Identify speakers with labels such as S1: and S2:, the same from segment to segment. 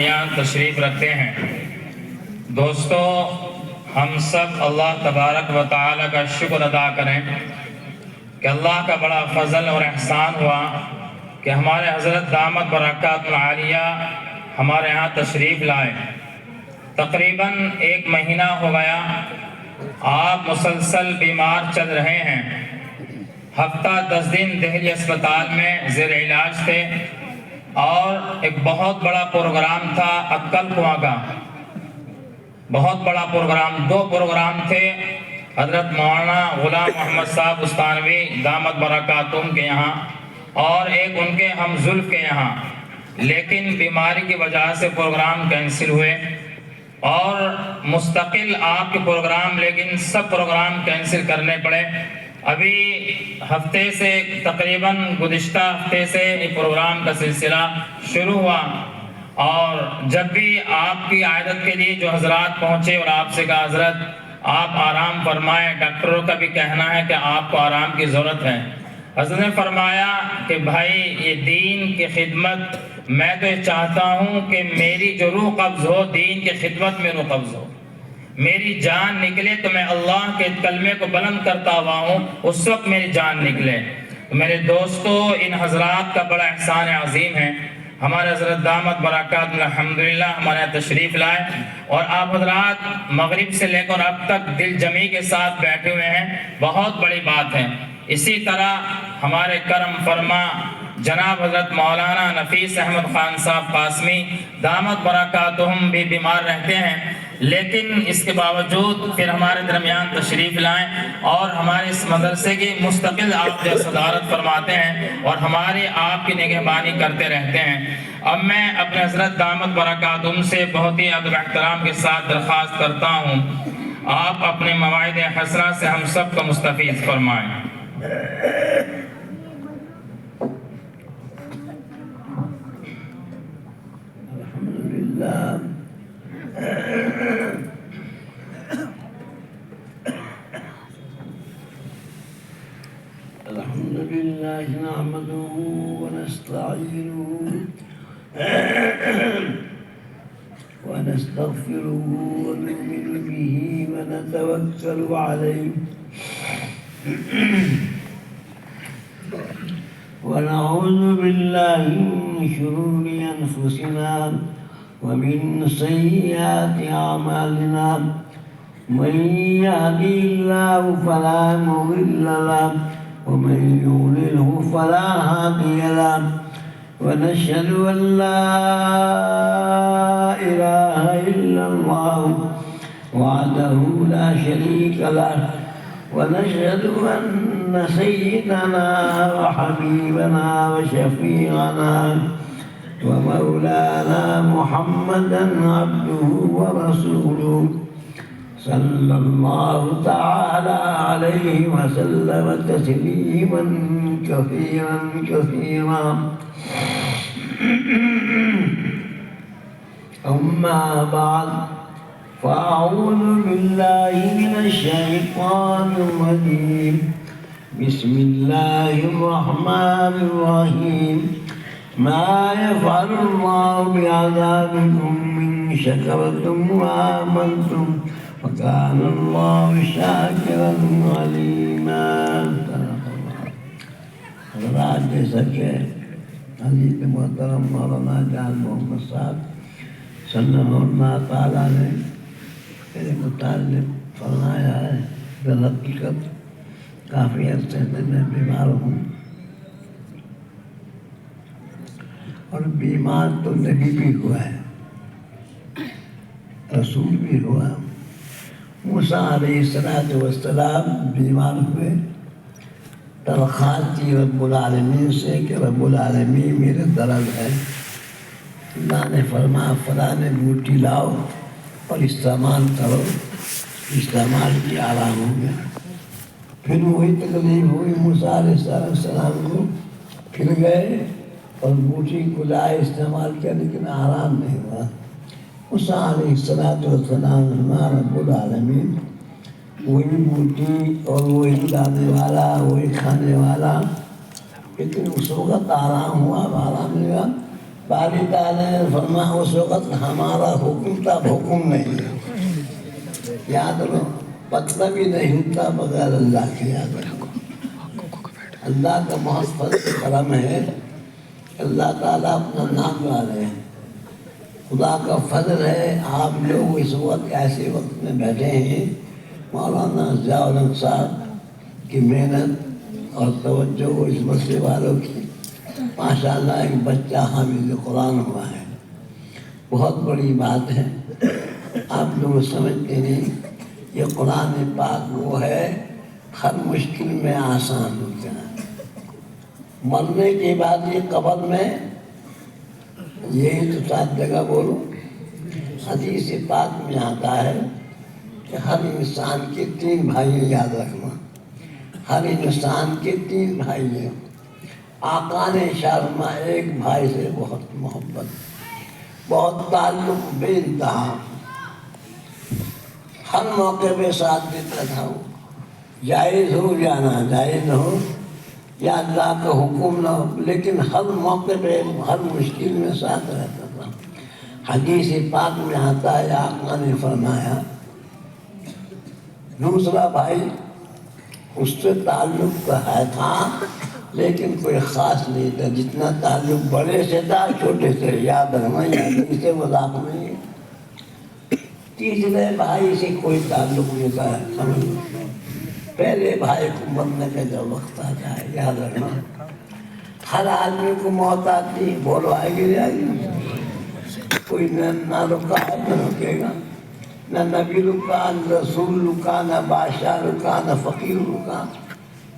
S1: یہاں تشریف رکھتے ہیں۔ دوستو، ہم سب اللہ تبارک و تعالی کا شکر ادا کریں کہ اللہ کا بڑا فضل اور احسان ہوا کہ ہمارے حضرت دامت برکات العالیہ ہمارے یہاں تشریف لائے۔ تقریباً 1 مہینہ ہو گیا آپ مسلسل بیمار چل رہے ہیں۔ ہفتہ 10 دن دہلی اسپتال میں زیر علاج تھے اور ایک بہت بڑا پروگرام تھا عقل کنواں کا، بہت بڑا پروگرام، 2 پروگرام تھے حضرت مولانا غلام محمد صاحب استانوی دامت برکاتہم کے یہاں اور ایک ان کے ہم زلف کے یہاں، لیکن بیماری کی وجہ سے پروگرام کینسل ہوئے اور مستقل آپ کے پروگرام، لیکن سب پروگرام کینسل کرنے پڑے۔ ابھی ہفتے سے تقریباً گزشتہ ہفتے سے یہ پروگرام کا سلسلہ شروع ہوا اور جب بھی آپ کی عیادت کے لیے جو حضرات پہنچے اور آپ سے کہا حضرت آپ آرام فرمائیں، ڈاکٹروں کا بھی کہنا ہے کہ آپ کو آرام کی ضرورت ہے۔ حضرت نے فرمایا کہ بھائی یہ دین کی خدمت، میں تو یہ چاہتا ہوں کہ میری جو روح قبض ہو دین کی خدمت میں روح قبض ہو، میری جان نکلے تو میں اللہ کے کلمے کو بلند کرتا ہوا ہوں، اس وقت میری جان نکلے۔ میرے دوستو، ان حضرات کا بڑا احسان عظیم ہے، ہمارے حضرت دامت برکات الحمدللہ ہمارے یہاں تشریف لائے اور آپ حضرات مغرب سے لے کر اب تک دل جمی کے ساتھ بیٹھے ہوئے ہیں، بہت بڑی بات ہے۔ اسی طرح ہمارے کرم فرما جناب حضرت مولانا نفیس احمد خان صاحب قاسمی دامت برکاتہم بھی بیمار رہتے ہیں، لیکن اس کے باوجود پھر ہمارے درمیان تشریف لائیں اور ہمارے اس مدرسے کی مستقل آپ جو صدارت فرماتے ہیں اور ہماری آپ کی نگہبانی کرتے رہتے ہیں۔ اب میں اپنے حضرت دامت برکاتہم سے بہت ہی ادب احترام کے ساتھ درخواست کرتا ہوں، آپ اپنے مواعظ حسنہ سے ہم سب کو مستفیض فرمائیں۔
S2: الحمد لله نحمده ونستعينه ونستغفره ونؤمن به ونتوكل عليه ونعوذ بالله من شرور أنفسنا ومن سيئات أعمالنا، من يهدي الله فلا مضل له ومن يضلله فلا هادي له، ونشهد أن لا إله إلا الله وحده لا شريك له، ونشهد أن سيدنا وحبيبنا وشفيعنا ومولانا محمدا عبده ورسوله صلى الله تعالى عليه وسلم تسليما كثيرا كثيرا. أما بعد، فأعوذ بالله من الشيطان الرجيم. بسم الله الرحمن الرحيم. ما يفعل الله بعذابكم إن شكرتم وآمنتم وكان الله شاكرا عليما. حضرات، جیسا کہ حضرت محترم مولانا جان محمد صاحب صلی اللہ تعالیٰ نے میرے متعلق فرمایا ہے، بالحقیقت کافی عرصے سے میں بیمار ہوں اور بیمار تو نبی بھی ہوا ہے، رسول بھی ہوا۔ موسیٰ علیہ السلام بیمار ہوئے، درخواست کی رب العالمین سے کہ رب العالمین میرے درد ہے۔ اللہ نے فرمایا فلاں بوٹی لاؤ اور استعمال کرو، استعمال کی آرام ہو گیا۔ پھر وہی تکلیف ہوئی موسیٰ علیہ السلام کو، پھر گئے اور بوٹی کو لائے، استعمال کیا، لیکن آرام نہیں ہوا۔ موسیٰ علیہ السلام رب العالمین وہی بوٹی اور وہی لانے والا، وہی کھانے والا، لیکن اس وقت آرام ہوا، آرام لگا، باری تعالیٰ نے فرمایا اس وقت ہمارا حکم تھا، حکم نہیں ہے. یاد رہو، پتہ بھی نہیں ہوتا بغیر اللہ کے. یاد رکھو، اللہ کا بہت فضل کرم ہے. اللہ تعالیٰ اپنا نام لا رہے ہیں. خدا کا فضل ہے آپ لوگ اس وقت ایسے وقت میں بیٹھے ہیں. مولانا ضیاء الحق صاحب کی محنت اور توجہ اس مسئلے والوں کی. ماشاءاللہ ایک بچہ حامل قرآن ہوا ہے، بہت بڑی بات ہے. آپ لوگ سمجھتے نہیں، یہ قرآن پاک وہ ہے ہر مشکل میں آسان ہوتا ہے. مرنے کے بعد یہ قبر میں یہی تو 7 جگہ بولو. حدیث پاک میں آتا ہے کہ ہر انسان کے 3 بھائی، یاد رکھنا، ہر انسان کے 3 بھائی ہیں. آقا نے شرما ایک بھائی سے بہت محبت، بہت تعلق بے انتہا، ہر موقع پہ ساتھ دیتا تھا. وہ جائز ہو یا ناجائز ہو یا اللہ کا حکم نہ ہو، لیکن ہر موقع پہ ہر مشکل میں ساتھ رہتا تھا. حدیث پاک میں آتا ہے آقا نے فرمایا دوسرا بھائی اس سے تعلق کا ہے تھا لیکن کوئی خاص نہیں تھا، جتنا تعلق بڑے سے تھا چھوٹے سے. یاد رکھنا، حدیث مذاق نہیں ہے. تیسرے بھائی سے کوئی تعلق نہیں تھا. سمجھ، پہلے بھائی کو مرنے کا جب وقت آ جائے، یاد رکھنا ہر آدمی کو موت آتی. بولو آئے گی آئے گی. کوئی نہ رکا ہے نہ رکے گا، نہ نبی رکا، نہ رسول رکا، نہ بادشاہ رکا، نہ فقیر رکا.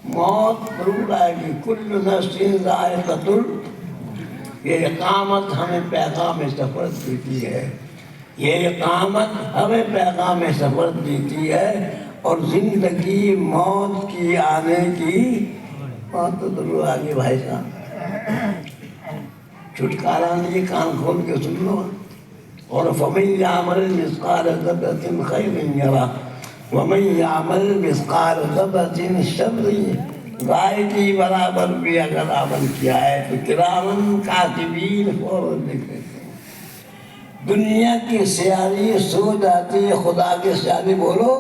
S2: موت ضرور آئے گی. کل نفس ذائقۃ الموت. یہ اقامت ہمیں پیغام سفر دیتی ہے. یہ اقامت ہمیں پیغام سفر دیتی ہے. اور زندگی موت کی آنے کی موت تو ضرور آ گئی. بھائی صاحب چھٹکارا نہیں، کان کھول کے سن لو. اور فَمَن يَعْمَلْ مِثْقَالَ ذَرَّةٍ خَيْرًا يَرَهُ وَمَن يَعْمَلْ مِثْقَالَ ذَرَّةٍ شَرًّا. رائے کی برابر بھی اگر عمل کیا ہے تو کرامن کاتبین فوراً لکھ دیتے ہیں. دنیا کی سیاہی سو جاتی ہے، خدا کی سیاہی بولو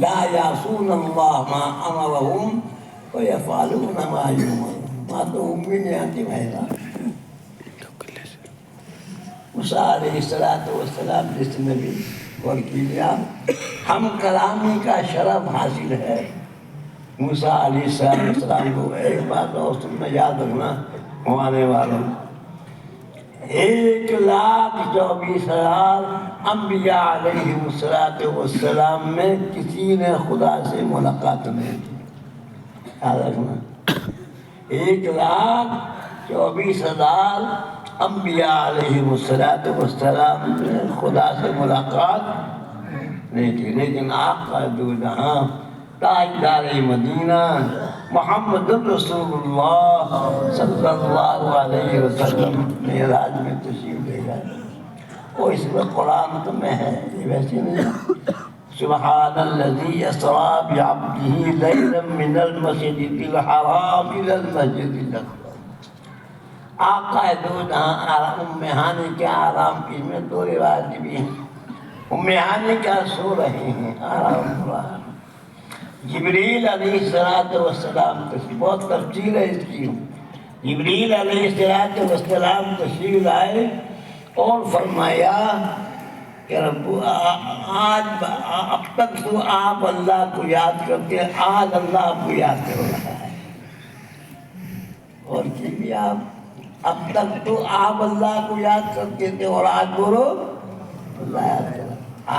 S2: لا یعصون اللہ ما امرہم ویفعلون ما یؤمرون. بات تو بھی نہیں آتی بھائی صاحب. موسیٰ علیہ السلام جس نبی اور کیا ہم کلامی کا شرف حاصل ہے. موسیٰ علیہ السلام کو ایک بات اور سننا، یاد رکھنا آنے والوں، 1,24,000 انبیاء علیہ السلام میں کسی نے خدا سے ملاقات نہیں کی. یاد رکھنا 1,24,000 انبیاء علیہ السلام نے خدا سے ملاقات نہیں کی. لیکن آقا دو جہاں تاجدار مدینہ محمد رسول اللہ صلی اللہ علیہ وسلم معراج میں تشریف لے گئے. وہ اس میں قرآن میں ہے، یہ ویسے نہیں ہے. سبحان الذی اسری بعبدہ لیلا من المسجد الحرام الی المسجد الاقصی. آقا دو جہاں ام ہانی کیا آرام کی میں 2 روایت بھی ہیں. ام ہانی کیا سو رہے ہیں، آرام ہو رہا ہے. جبریل علیہ السلام بہت تفصیل ہے اس کی. جبریل علیہ السلام تشریف لائے اور فرمایا کہ رب آج اب تک تو آپ اللہ کو یاد کرتے، آج اللہ آپ کو یاد کر رہا ہے. اور کہ بھی آپ اب تک تو آپ اللہ کو یاد کرتے تھے اور آج بولو اللہ یاد کر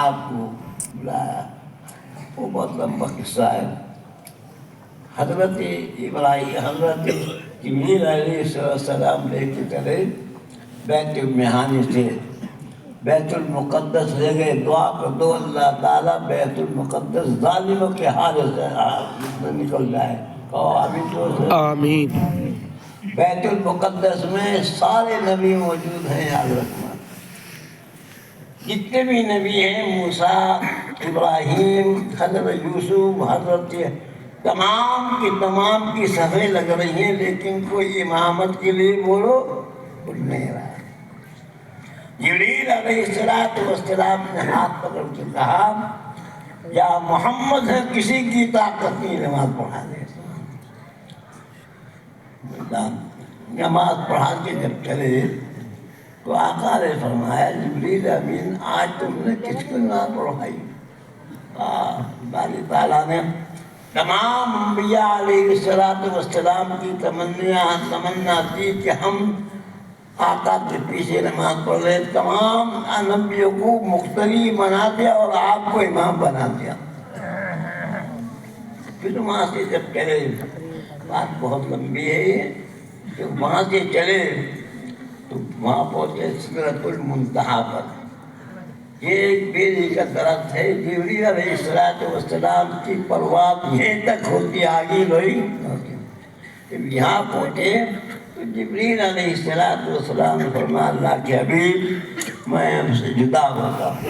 S2: آپ کو بلایا. وہ بہت لمبا قصہ ہے. حضرت جبریل علیہ السلام لے کے چلے بیت المہانی سے بیت المقدس لے گئے. دعا کر دو اللہ تعالیٰ بیت المقدس ظالموں کے حال سے نکل جائے. آمین. بیت المقدس میں سارے نبی موجود ہیں. یاد رکھنا جتنے بھی نبی ہیں، موسیٰ، ابراہیم، حضرت یوسف، حضرت تمام کی صفیں لگ رہی ہیں، لیکن کوئی امامت کے لیے بولو کچھ نہیں رہا۔ جبریل علیہ السلام نے ہاتھ پکڑ کے کہا یا محمد ہے کسی کی طاقت نہیں نماز پڑھا دے۔ نماز پڑھا کے جب چلے تو آقا نے فرمایا جبریل امین آج تم نے کس کو نماز پڑھائی؟ باری تعالیٰ نے تمام انبیاء علیہ السلام کی تمنا تھی کہ ہم آقا کے پیچھے نماز پڑھ رہے، تمام نبیوں کو مختلف بنا دیا اور آپ کو امام بنا دیا۔ پھر وہاں سے جب چلے، بات بہت لمبی ہے یہ، جب وہاں سے چلے تو وہاں پہنچے سدرۃ المنتہا پر۔ یہ ایک بیری کا درخت ہے، جبریل علیہ السلام کی پرواز یہیں تک ہوتی، آگے لوئی جب یہاں پہنچے تو جبریل علیہ السلام نے فرمایا اللہ کے حبیب میں ہم سے جدا ہوتا ہوں۔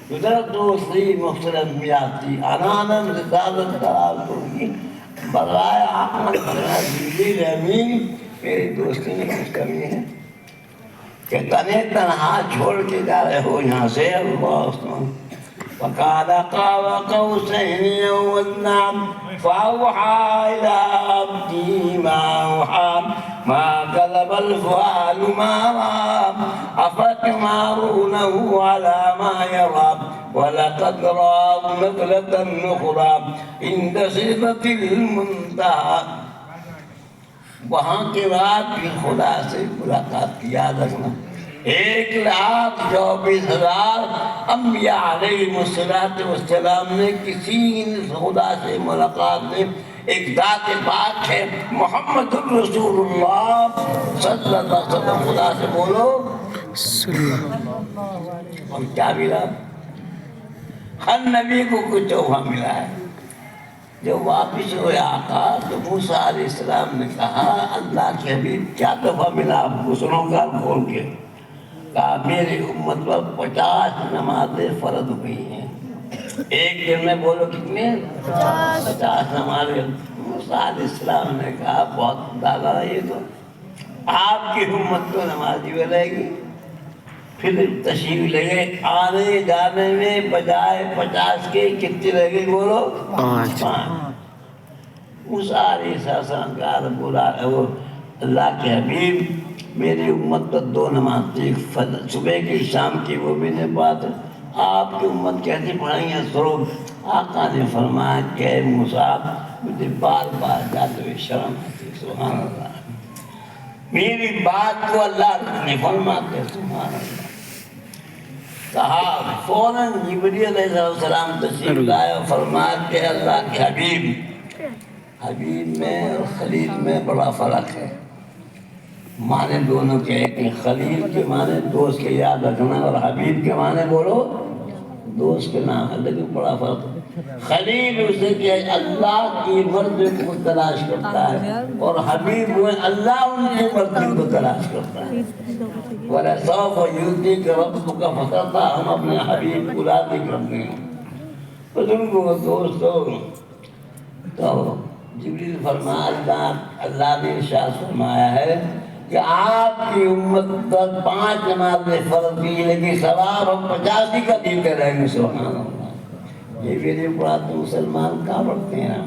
S2: قدرت دوسری مختلف میاتی انانم رسالت قرار دوں برائے احمد جبریل امین میری دوستی میں کچھ کمی ہے کہ تنہیں تنہا چھوڑ کے جا رہے ہو یہاں سے؟ وقال قاب قوسين أو أدنى فأوحى إلى عبده ما أوحى ما كذب الفؤاد ما رأى أفتمارونه على ما يرى ولقد رآه نزلة أخرى عند سدرة المنتهى۔ وہاں کے بعد پھر خدا سے ملاقات کی، یاد رکھنا 1,24,000 انبیاء علیہ السلام نے کسی خدا سے ملاقات میں ایک ذات پاک ہے محمد الرسول اللہ صلی اللہ علیہ وسلم، خدا سے بولو اور کیا ملا؟ ہر نبی کو کچھ تحفہ ملا ہے۔ جب واپس ہوئے آقا تو موسیٰ علیہ السلام نے کہا اللہ کے حبیب کیا تحفہ ملا آپ کو؟ سنو گا کھول کے۔ کہا میری امت پر 50 نمازیں فرض ہوئی ہیں، ایک دن میں بولو کتنے؟ 50 نمازیں۔ موسیٰ علیہ السلام نے کہا بہت زیادہ ہے یہ تو، آپ کی امت کو نمازی بنے گی۔ پھر تشریف لگے، آنے جانے میں بجائے 50 کے کتنے لگے بولو؟ 5۔ موسیٰ علیہ السلام کا بولا وہ اللہ کے حبیب میری امت پر 2 نماز تھی، صبح کی شام کی، وہ بھی نہیں بات آپ کی امت کیسے پڑھائیں گے؟ سرو آقا نے فرمایا کہ موسیٰ مجھے بار بار جاتے ہوئے شرم آتی، سبحان اللہ، میری بات کو اللہ نے فرماتے سبحان اللہ۔ کہا فوراً جبریل علیہ السلام تشریف لائے اور فرمایا کہ اللہ کے حبیب میں اور خلیل میں بڑا فرق ہے۔ معنی دونوں کے ہیں، خلیل کے معنی دوست کے یاد رکھنا اور حبیب کے معنی بولو دوست کے نام ہے، لیکن بڑا فرق ہے۔ خلیل اسے کہ اللہ کی مرضی کو تلاش کرتا ہے اور حبیب وہ اللہ ان کی مرضی کو تلاش کرتا ہے۔ وَلَسَوْفَ يُؤْتِيكَ رَبُّكَ فَتَرْضَىٰ، ہم اپنے حبیب کو راضی کرتے ہیں۔ بزرگوں دوستوں، تو جبریل فرمایا اللہ نے ارشاد فرمایا ہے کہ آپ کی امت پر 5 نمازیں فرض کی، لیکن ثواب ہم 50 کا دیتے رہیں گے، سبحان اللہ۔ یہ ویڈیو پڑھاتے مسلمان کہاں پڑھتے ہیں؟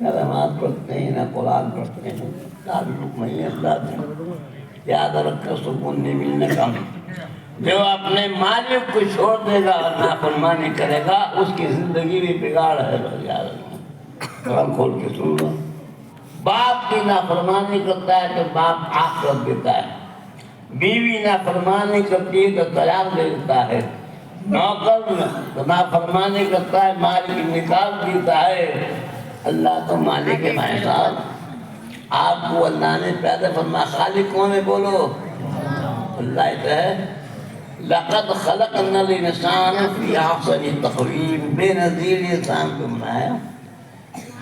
S2: نہ نماز پڑھتے ہیں، نہ قرآن پڑھتے ہیں، تعلق نہیں ہے اللہ سے۔ یاد رکھ کر سکون نہیں ملنے کا۔ جو اپنے مالک کو چھوڑ دے گا اور نافرمانی کرے گا اس کی زندگی بھی بگاڑ ہے۔ یاد رکھنا، قرآن کھول کے سن لو۔ باپ کی نافرمانی کرتا ہے تو باپ آخرت دیتا ہے، بیوی نافرمانی کرتی ہے تو طلاق دے دیتا ہے، نوکر نافرمانی کرتا ہے مالک نکال دیتا ہے۔ اللہ تو مالک ہے بھائی صاحب، آپ کو اللہ نے پیدا فرمایا، خالق کون ہے بولو؟ اللہ تو ہے۔ لقد خلقنا الانسان فی احسن تقویم، بے نظیر انسان کو بنایا۔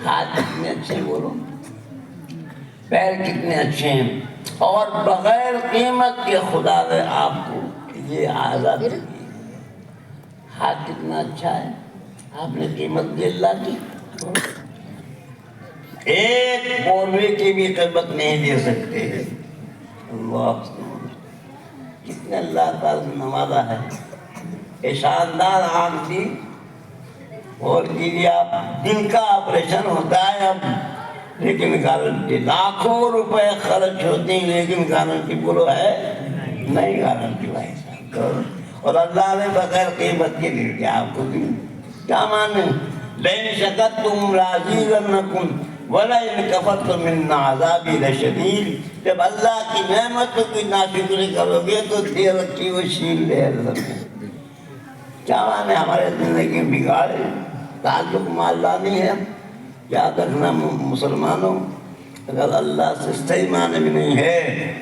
S2: ہاتھ کتنے اچھے بولو، پیر کتنے اچھے ہیں، اور بغیر قیمت کے خدا نے آپ کو یہ آزادی دی۔ ہاتھ کتنا اچھا ہے، آپ نے قیمت دی اللہ کی؟ ایک بولوے کی بھی قیمت نہیں دے سکتے، اللہ کتنے اللہ تعالیٰ نے نوازا ہے. یہ شاندار آنکھ تھی اور یہ آپ دل کا آپریشن ہوتا ہے اب، لیکن گارنٹی لاکھوں روپے خرچ ہوتے ہیں لیکن گارنٹی بولو ہے نہیں گارنٹی بھائی صاحب. اور اللہ نے بغیر قیمت کے لیے کیا آپ کو دی. کیا مانے لئن شکرتم لازیدنکم ولئن کفرتم ان عذابی لشدید. جب اللہ کی نعمتوں کی ناشکری کرو گے تو دیر کی وہ شیل لے لگے. کیا مانے ہمارے زندگی بگاڑے تعلق مع اللہ نہیں ہے. یاد رکھنا مسلمانوں، اگر اللہ سے صحیح معنی میں نہیں ہے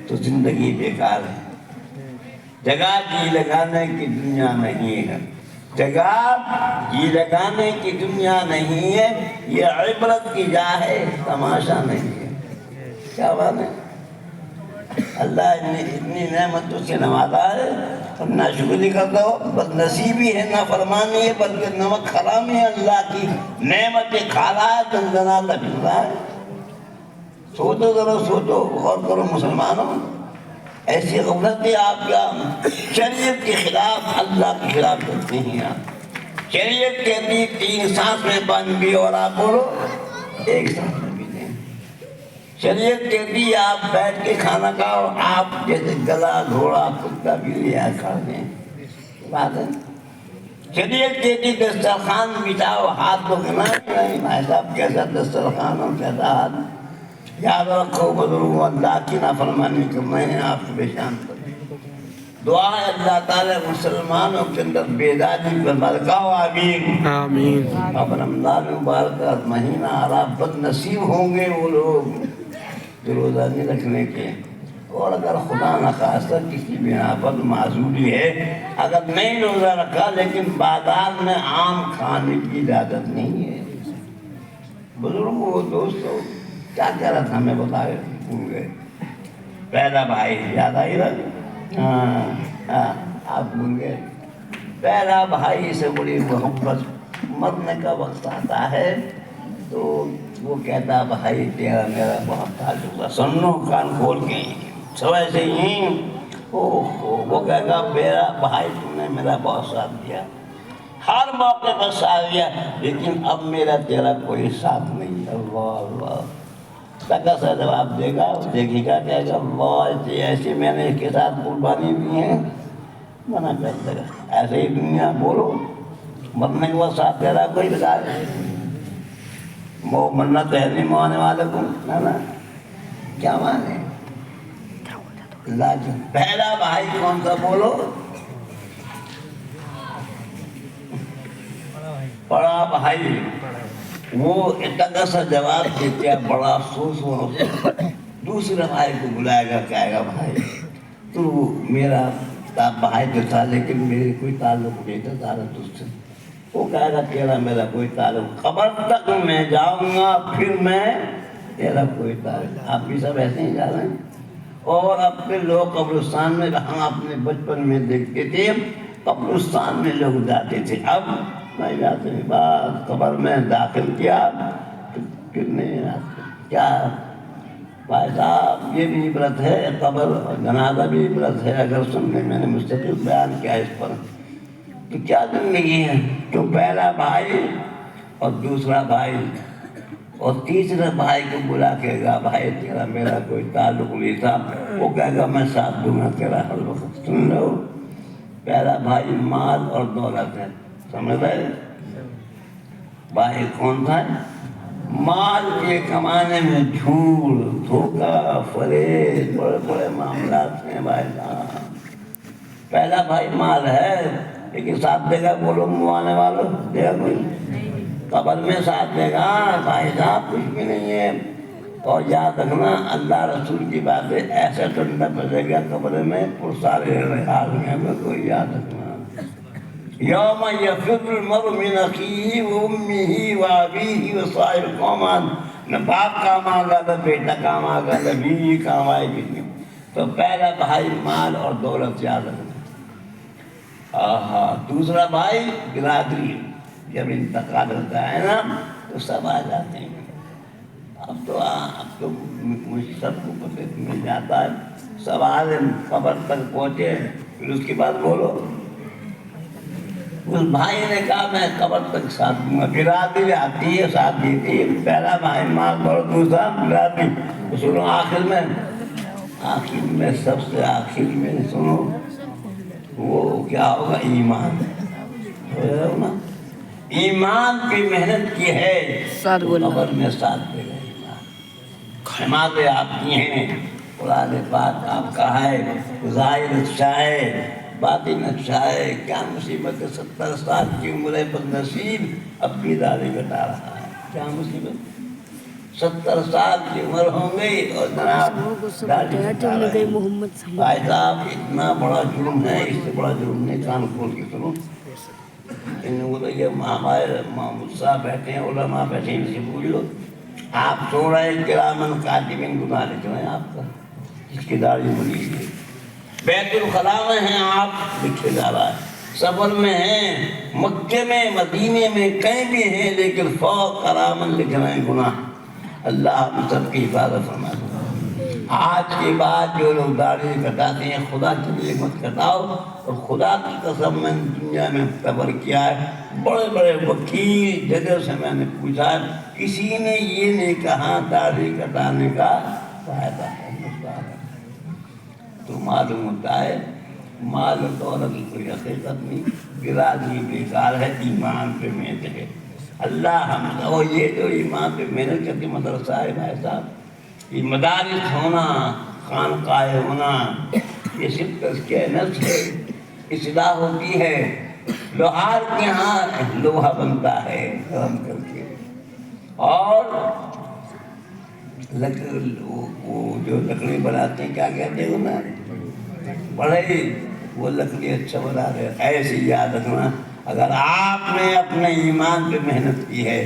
S2: تو زندگی بیکار ہے. جگہ جی لگانے کی دنیا نہیں ہے، جگہ جی لگانے کی دنیا نہیں ہے. یہ عبرت کی جا ہے، تماشا نہیں ہے. کیا بات ہے. اللہ نے اتنی نعمتوں سے نوازا ہے اور نہ شکری کرتا ہو. بد نصیبی ہے، نہ فرمانی ہے، بلکہ نمک حرامی ہے. اللہ کی نعمتیں کھا رہا ہے، دندنا پھر رہا ہے. سوچو ذرا، سوچو، غور کرو مسلمانوں. ایسی غفلتیں آپ کیا شریعت کے خلاف، اللہ کے خلاف کرتے ہیں. آپ شریعت کہتی 3 سانس میں پانی پیو اور آپ بولو 1 سانس میں پیتے ہیں. شریعت کہتی آپ بیٹھ کے کھانا کھاؤ، آپ جیسے گلا گھوڑا کتا بھی لیا کھا دیں. بات ہے. شریعت کہتی دسترخوان بچھاؤ، ہاتھ تو گنا نہیں. بھائی صاحب کیسا دسترخوان اور کیسا ہاتھ. یاد رکھو بزرگوں، اللہ کی نافرمانی کرنا ہے آپ کو پریشان کر. دعا ہے اللہ تعالیٰ مسلمانوں کے اندر بیداری پر برکاو. آمین آمین. اب رمضان مبارک مہینہ آ رہا، بد نصیب ہوں گے وہ لوگ جو روزہ نہیں رکھنے کے. اور اگر خدا نخواستہ کسی بنا پر معذوری ہے، اگر نہیں روزہ رکھا لیکن بازار میں آم کھانے کی اجازت نہیں ہے. بزرگوں دوستوں، کیا کہہ رہا تھا ہمیں بتائے بھول گئے. پہلا بھائی یاد آئی رہا، آپ بھول گئے. پہلا بھائی سے بڑی محبت. مرنے کا وقت آتا ہے تو وہ کہتا بھائی تیرا میرا بہت تعلق ہے. سن لو کان کھول کے، سب ایسے ہی. وہ کہے گا میرا بھائی تم نے میرا بہت ساتھ دیا، ہر موقع پر ساتھ دیا، لیکن اب میرا تیرا کوئی ساتھ نہیں. اللہ اللہ. تکا سا جواب دے گا، دیکھے گا، کہے گا اللہ ایسے میں نے اس کے ساتھ قربانی دی ہے. منع کر دے گا. ایسے ہی دنیا بولو مرنے کے بعد ساتھ دے رہا کوئی بتا دے. وہ منت ہے نہیں مانے والے کو نا. کیا مانے اللہ جی. پہلا بھائی کون سا بولو؟ بڑا بھائی. وہ اتنا سا جواب دیتے ہیں، بڑا افسوس ہو. دوسرے بھائی کو بلائے گا، کہے گا بھائی تو میرا بھائی تو تھا لیکن میرے کوئی تعلق نہیں تھا تارا تجھ سے. وہ کہے گا تیرا میرا کوئی تعلق، قبر تک میں جاؤں گا پھر میں تیرا کوئی تعلق. آپ بھی سب ایسے ہی جا رہے ہیں. اور اپنے لوگ قبرستان میں، ہم اپنے بچپن میں دیکھتے تھے قبرستان میں لوگ جاتے تھے، اب نہیں جاتے. بعد قبر میں داخل کیا کتنے کیا. بھائی صاحب یہ بھی عبرت ہے، قبر جنازہ بھی عبرت ہے. اگر سننے میں نے مستقل بیان کیا اس پر تو کیا زندگی ہے. تو پہلا بھائی اور دوسرا بھائی اور تیسرے بھائی کو بلا کے گا بھائی تیرا میرا کوئی تعلق نہیں تھا. وہ کہے گا میں ساتھ دوں گا تیرا ہر وقت. سن لو، پہلا بھائی مال اور دولت ہے، سمجھ رہے. بھائی کون تھا؟ مال کے کمانے میں جھوٹ دھوکہ فریب بڑے بڑے معاملات ہیں بھائی صاحب. پہلا بھائی مال ہے لیکن ساتھ دے گا بولو منوانے والوں دے گا کوئی. قبر میں ساتھ دے گا بھائی صاحب کچھ بھی نہیں ہے. اور یاد رکھنا اللہ رسول کی باتیں ایسا ٹھنڈا بجے گا قبر میں پرسارے حال میں کوئی. یاد رکھنا یوم یفر المرء من اخیہ وامہ وابیہ وصاحبہ قومان. نہ باپ کام آگا نہ بیٹا کام آگا نہ بیوی کام آئے گی. تو پہلا بھائی مال اور دولت یاد رکھنا. دوسرا بھائی برادری. جب انتقال ہوتا ہے نا تو سب آ جاتے ہیں. اب تو مجھ سب کو پتہ مل جاتا ہے سوال قبر تک پہنچے، پھر اس کے بعد بولو۔ اس بھائی نے کہا میں قبر تک ساتھ دوں گا، برادری آتی ہے ساتھ دیتی ہے، پہلا بھائی مال بڑھ، دوسرا برادری، سنو آخر میں سب سے آخر میں سنو وہ کیا ہوگا، ایمان ہو نا، ایمان پہ محنت کی ہے تو قبر میں ساتھ دے گا ایمان۔ نمازیں آپ کی ہیں، قرآن پاک آپ کا ہے، ظاہر اچھا ہے، باطن اچھا ہے، کیا مصیبت ہے 70 سال کی عمر ہے بد نصیب اپنی داڑھی کٹا رہا ہے، کیا مصیبت، 70 سال کی عمر ہو گئی اور جناب داڑھی کٹا رہے ہیں۔ بھائی صاحب اتنا بڑا جرم ہے، اس سے بڑا جرم نہیں، کان کھول کے سنو۔ یہ ہمارے محمود صاحب بیٹھے ہیں، علماء بیٹھے ہیں، ان سے پوچھ لو، آپ سو رہے ہیں کرامن کاتبین گناہ لکھ رہے ہیں آپ کا، جس کی داڑھی بنی ہے، بیت الخلا میں ہیں آپ، لکھے جا رہا ہے، صبر میں ہیں، مکے میں، مدینے میں، کہیں بھی ہیں، لیکن فوق کرامن لکھ رہے ہیں گناہ۔ اللہ ہم سب کی حفاظت فرمائے۔ آج کے بعد جو لوگ داڑھی کٹاتے ہیں خدا کے لیے مت کٹاؤ، اور خدا کی قسم میں دنیا میں صبر کیا ہے، بڑے بڑے وکیل جگہ سے میں نے پوچھا، کسی نے یہ نہیں کہا داڑھی کٹانے کا فائدہ ہے، نقصان ہے۔ تو معلوم ہوتا ہے مال و دولت کی کوئی حقیقت نہیں، برادری بیکار ہے، ایمان پہ محنت ہے۔ اللہ ہم اور یہ جو ایمان پہ محنت کرتی مدرسہ ہے بھائی صاحب، یہ مدارس ہونا، خانقاہ ہونا، یہ صرف تزکیہ نفس ہے، اصلاح ہوتی ہے، لوہار کے ہاں لوہا بنتا ہے گرم کر کے، اور وہ جو لکڑی بناتے ہیں کیا کہتے ہیں نا، بڑے وہ لکڑی اچھا بنا رہے، ایسے یاد رکھنا اگر آپ نے اپنے ایمان پہ محنت کی ہے،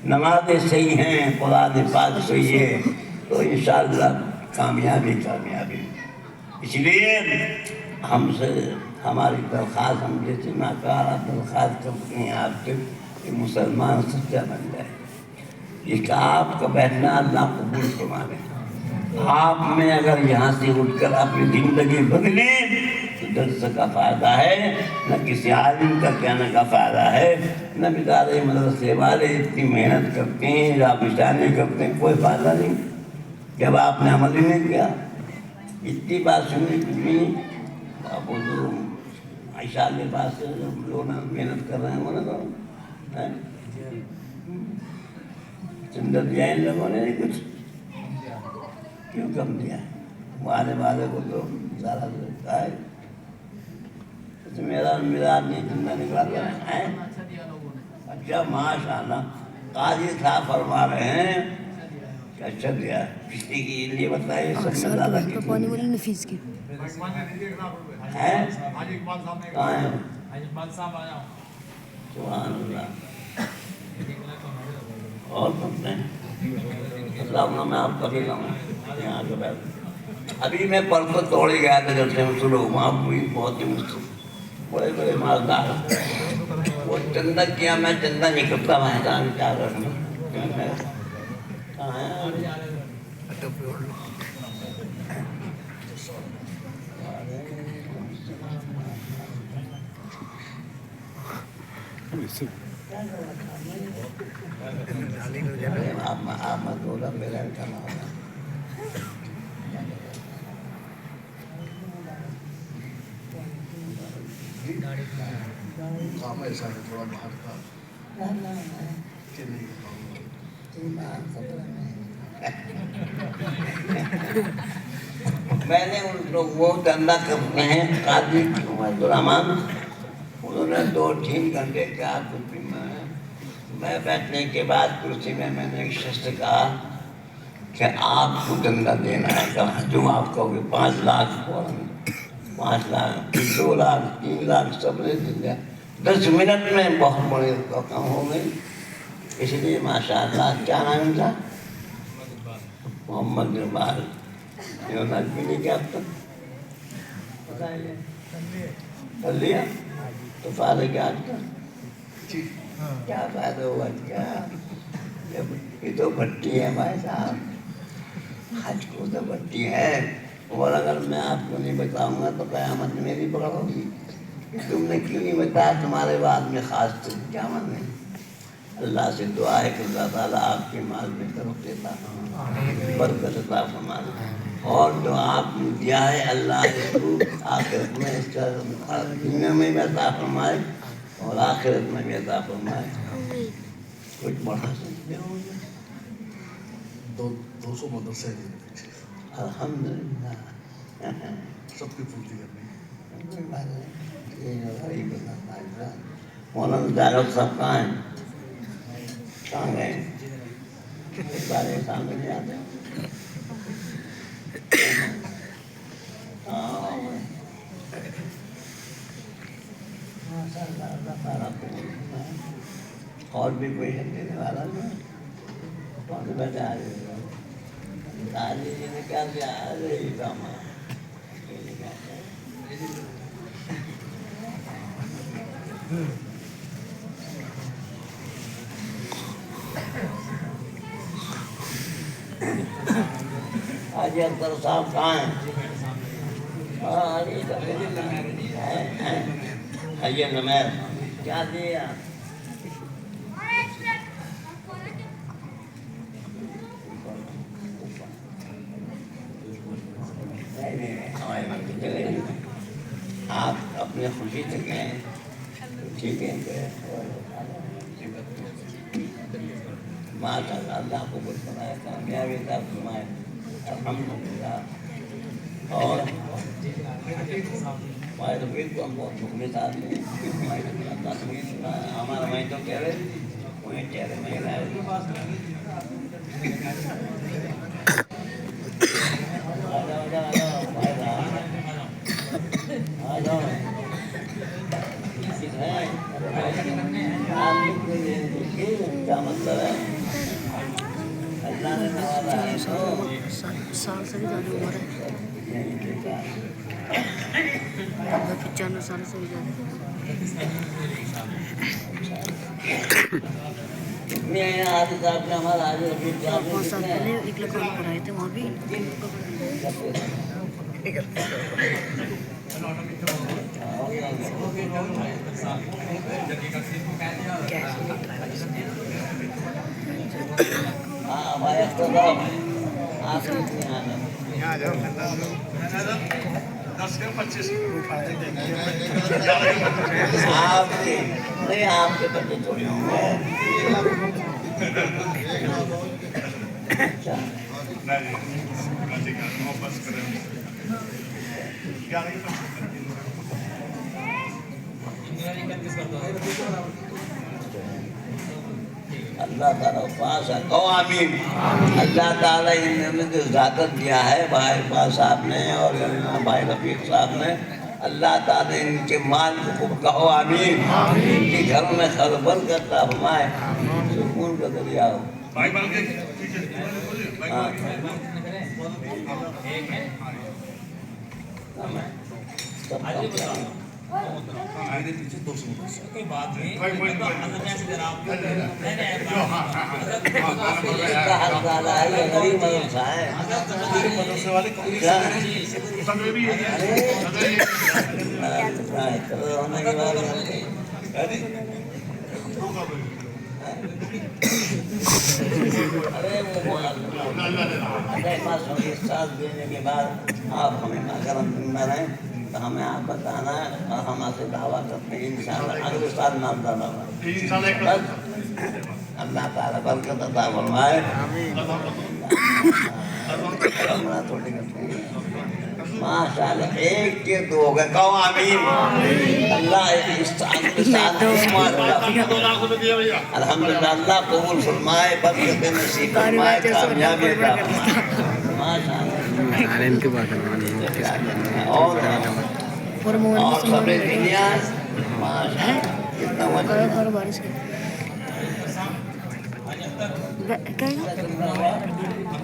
S2: نمازیں صحیح ہیں، قرآن پاک صحیح ہے، تو انشاءاللہ کامیابی کامیابی۔ اس لیے ہم سے ہماری درخواست، ہم جیسے ناکارہ درخواست کرتے ہیں آپ سے کہ مسلمان سچا بن جائے، یہ کہ آپ کا بیٹھنا اللہ قبول فرمائے۔ آپ میں اگر یہاں سے اٹھ کر اپنی زندگی بدلیں تو درس کا فائدہ ہے، نہ کسی عالم کا کہنے کا فائدہ ہے، نہ بیچارے مدرسے والے اتنی محنت کرتے ہیں یا پشانے کرتے ہیں، کوئی فائدہ نہیں جب آپ نے عمل ہی نہیں کیا۔ اتنی بات سننے کی نہیں، اب وہ جو عائشہ کے پاس سے لوگ محنت کر رہے ہیں وہ نہ کرو، چندر دیا ان لوگوں نے نہیں کچھ، کیوں کم دیا ہے؟ آنے والے کو تو سارا دیتا ہے، میرا نہیں چندہ نکالا ہے۔ اچھا ماشاءاللہ، قاضی صاحب فرما رہے ہیں کہ اچھا دیا، کسی کی لیے بتائیے سب میں زیادہ کتنی ہے؟ کہاں ہے؟ سبحان اللہ، اور سنتے ہیں اللہ میں آپ کبھی لاؤں یہاں کے بیٹھ۔ ابھی میں پرسوں توڑی گیا تھا جب سے مسلو، وہاں ہوئی بہت ہی مسلو، بڑے بڑے مالدار، وہ چندہ کیا، میں چندہ نہیں کرتا، میں جان کیا کرنا، کہاں ہے؟ آپ مت بولا میرا کا نام ہے۔
S3: تھوڑا باہر کا
S2: میں نے ان لوگ وہ دھندا کرتے ہیں قاضی عبدالرحمان، انہوں نے 2-3 گھنٹے کیا کچھ، میں بیٹھنے کے بعد کرسی میں نے ایک شخص سے کہا کہ آپ کو دھندا دینا ہے، کہا جو آپ کہو گے 5 لاکھ، 5 لاکھ 2 لاکھ 3 لاکھ سب نے دیا، 10 منٹ میں بہت بڑے رقم ہو گئی۔ اس لیے ماشاءاللہ کیا نام تھا؟ محمد اقبال، کیا کر لیا تو فائدہ کیا کیا فائدہ ہوا، کیا یہ تو بھٹی ہے بھائی صاحب، حج کو تو بھٹی ہے، اور اگر میں آپ کو نہیں بتاؤں گا تو قیامت میری پکڑ ہوگی کہ تم نے کیوں نہیں بتایا، تمہارے بعد میں خاص تھی کیا مانے۔ اللہ سے دعا ہے کہ اللہ تعالیٰ آپ کے مال میں برکت عطا فرمائے، برکت عطا فرمائے، اور جو آپ نے دیا ہے اللہ اس کو آخرت میں اس کا دنیا میں بھی عطا فرمائے اور آخرت میں بھی عطا فرمائے۔ کچھ بڑھا سکتے ہو؟
S3: 200 مدرسے ہیں
S2: الحمدللہ،
S3: سب کی پورتی کرنی
S2: کوئی بات نہیں، یہ جو غریب اللہ ہے۔ مولانا ڈائریکٹر صاحب کہاں ہیں؟ کہاں گئے؟ اس بارے سامنے نہیں آتے۔ اور بھی کوئی ہے دینے والا نہیں؟ کون سے بیٹھے آ رہے دادی جی نے کیا دیا؟ ارے کام حاجی اختر صاحب کہاں ہیں؟ حاجی نمیر کیا دیا؟ آپ اپنے خوشی سے کہیں ٹھیک ہے، ماشاء اللہ اللہ کو کچھ بنائے کامیابی عطا فرمائے، الحمدللہ۔ اور ہمارے رفیق کو ہم بہت مخلص آدمی ہیں، ہمارا میں تو کہہ رہے وہیں چہرے میں لائے کیا مطلب ہے؟ اللہ نے نوازا ہے
S4: سال سے بھی زیادہ عمر ہے، 95 سال سے بھی زیادہ۔
S2: ہمارا آج
S4: 5 سال پہلے ایک لکھنؤ پر آئے تھے، وہاں بھی
S2: آپ کے بچے تھوڑے ہوں گے۔ اللہ تعالیٰ پاس ہے، کہو آمین۔ اللہ تعالیٰ ان میں جو زیادت دیا ہے بھائی پاس صاحب نے اور بھائی رفیق صاحب نے، اللہ تعالیٰ ان کے مال کو کہو آمین، ان کے گھر میں خلبل کرتا فرمائے، سکون کا ذریعہ ہو۔ ساتھ دینے کے بعد آپ ہمیں اگر ہم رہیں تو ہمیں آپ بتانا ہے اور ہم آپ سے دعویٰ کرتے ہیں انشاءاللہ اگلے سال نام ڈالا ہوگا۔ اللہ تعالیٰ برکت عطا فرمائے۔ ماشاءاللہ ایک کے دو ہو گئے، کہو آمین۔ اللہ الحمدللہ اللہ قبول فرمائے، برکت نصیب فرمائے، کامیابی عطا فرمائے۔ ماشاءاللہ اور سب دنیا کتنا
S4: اور بارش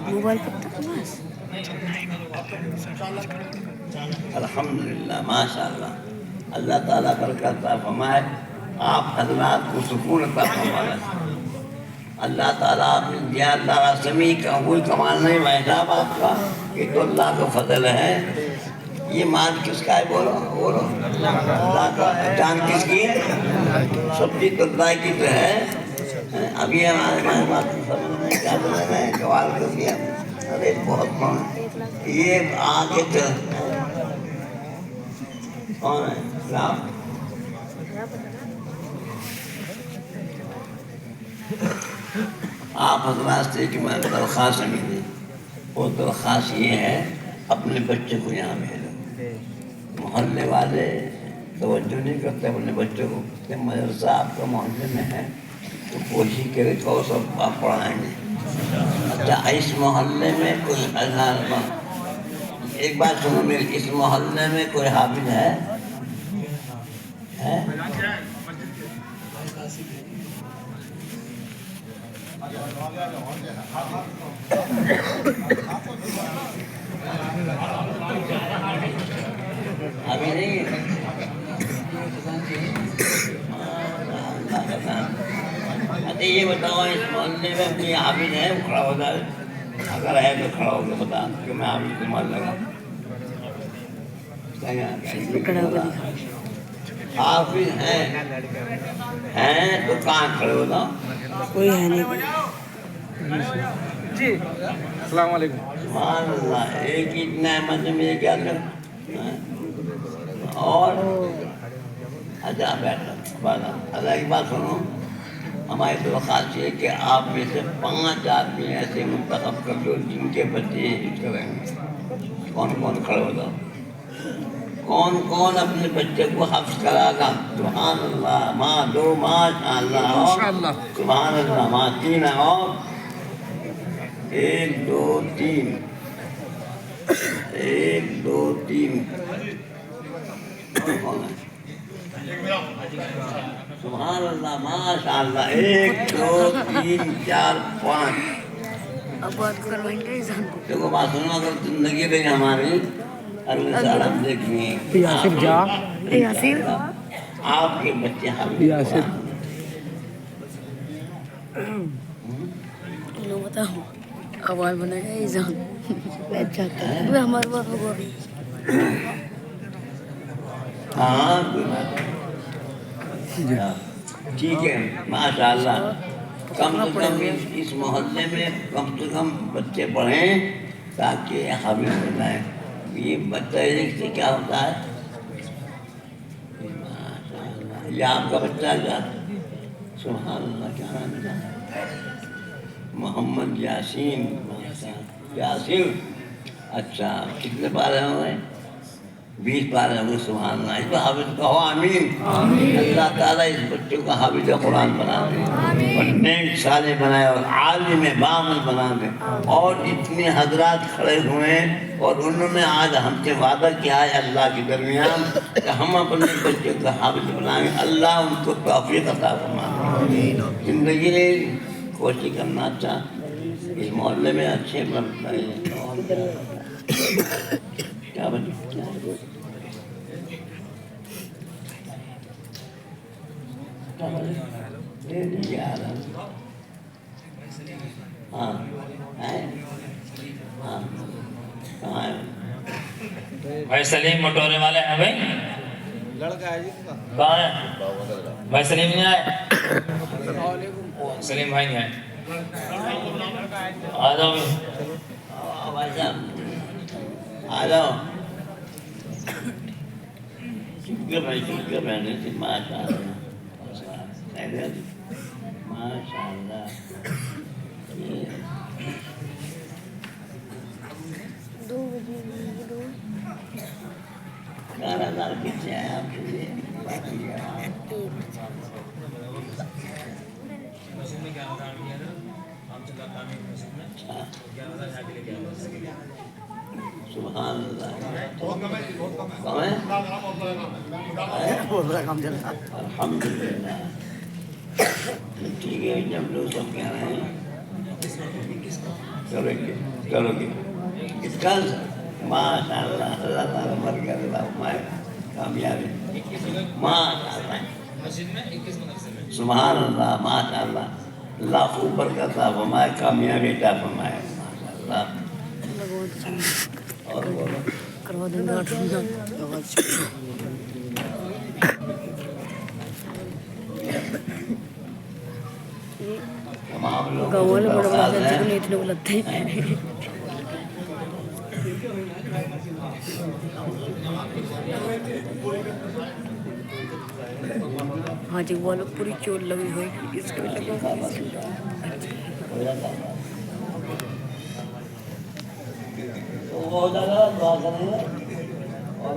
S4: موبائل پر بس
S2: الحمدللہ ماشاءاللہ اللہ تعالیٰ برکت عطا فرمائے، آپ حضرات کو سکون عطا فرمائے۔ اللہ تعالیٰ آپ نے دیا، اللہ سمیع کا کوئی کمال نہیں بھائی صاحب آپ کا، یہ تو اللہ کا فضل ہے۔ یہ مال کس کا ہے بولو بولو؟ اللہ کا۔ جان کس کی ہے؟ سب چیز تو اللہ کی تو ہے۔ ابھی ہمارے بات سمجھ میں کیا بول رہے ہیں، سوال کر دیا، ارے بہت کون یہ آگے کون ہے؟ رام آپ حضرات سے کہ میں درخواست ملی، وہ درخواست یہ ہے اپنے بچے کو یہاں بھیجو۔ محلے والے توجہ نہیں کرتے اپنے بچوں کو کہ مدرسہ آپ کا محلے میں ہے تو کوشش کرے کہ سب آپ پڑھائیں گے۔ اچھا اس محلے میں کوئی ایک بات سنو میری، اس محلے میں کوئی حافظ ہے؟ ابھی نہیں ہے۔ اچھا یہ بتاؤ اس محلے میں کوئی حافظ ہے؟ کھڑا ہو جائے، اگر ہے تو کھڑا ہو کے بتا کہ میں حافظ کو مان لگا۔ حافظ ہیں تو کہاں کھڑے ہو نا؟
S4: کوئی ہے نہیں
S5: جی السلام علیکم۔
S2: سبحان اللہ، ایک ہی نعمت میں یہ کیا کر اور اچھا بیٹھا اللہ کی بات سنو، ہماری درخواست یہ ہے کہ آپ میں سے 5 آدمی ایسے منتخب کر دو جن کے بچے حفظ کریں گے۔ کون کون کھڑے ہو جاؤ؟ کون کون اپنے بچے کو حفظ کرا گا؟ سبحان اللہ، ماں 2 ماشاء اللہ، سبحان اللہ، ماں 3 اور 1 2 3 1 2 3 سبحان اللہ ماشاء اللہ 1 2 3 4 5۔
S4: اب بات کروائیں گے انسان کو۔
S2: دیکھو بات سنو، اگر زندگی رہی ہماری اگلے سال ہم دیکھیں گے
S5: یاسر جا
S4: یاسر
S2: آپ کے بچے
S5: یاسر
S4: لو بتاؤ آواز بنے گا انسان اچھا ہمارے بات بگو رہی
S2: ہاں ٹھیک ہے ماشاء اللہ۔ کم سے کم اس محلے میں کم سے کم بچے پڑھیں تاکہ حافظ ہو جائیں۔ یہ بچہ سے کیا ہوتا ہے؟ ماشاء اللہ، یہ آپ کا بچہ کیا؟ سبحان اللہ، کیا نام ہے؟ محمد یاسین یاسر۔ اچھا کتنے پارے ہو گئے؟ 20 پارے ہو گئے۔ سبحان اللہ، اس کو حافظ کہو آمین۔ اللہ تعالیٰ اس بچے کو حافظ قرآن بنا دے اور نیک صالح بنائے اور عالم بعمل بنا دے۔ اور اتنے حضرات کھڑے ہوئے اور انہوں نے آج ہم سے وعدہ کیا ہے اللہ کے درمیان کہ ہم اپنے بچے کو حافظ بنائیں گے۔ اللہ ان کو توفیق عطا فرمائے۔ زندگی میں کوشش کرنا اچھا اس محلے میں اچھے بنتا ہے۔ کیا بچے ہاں ہاں کہاں ہے؟
S1: بھائی سلیم مٹورے والے ہیں بھائی؟
S5: لڑکا ہے جی
S1: کہاں ہے بھائی؟ سلیم نہیں آئے؟ سلیم بھائی نہیں آئے؟ آ جاؤ
S2: بھائی صاحب آ جاؤ۔ شکر بھائی شکر بہنے سے ماشاء اللہ ماشاء اللہ۔
S4: دو بجے
S2: 4,000 پیچھے آئے آپ کے لیے سبحان اللہ۔ کون ہے؟ الحمدللہ ٹھیک ہے۔ جب لوگ سب کہہ رہے ہیں چلو گے چلو گے اس کا ماشاء اللہ اللہ تعالیٰ مر گیا ہمارے کامیابی ماشاء اللہ سبحان اللہ ماشاء اللہ۔ لاکھوں برکت عطا فرمائے، کامیابی عطا فرمائے ماشاء اللہ۔ اور بولو
S4: کروا دیں گے 8 مہینہ
S2: تمام لوگوں
S4: گاؤں والے
S2: کو
S4: بڑے بڑے
S2: درخواست
S4: جنتے کو
S2: ہے
S4: نہیں اتنے بلاتے ہیں۔ ہاں جی وہ لوگ پوری چول لگی ہوئی اس کے لگا
S2: تو وہ دعا کریں گے اور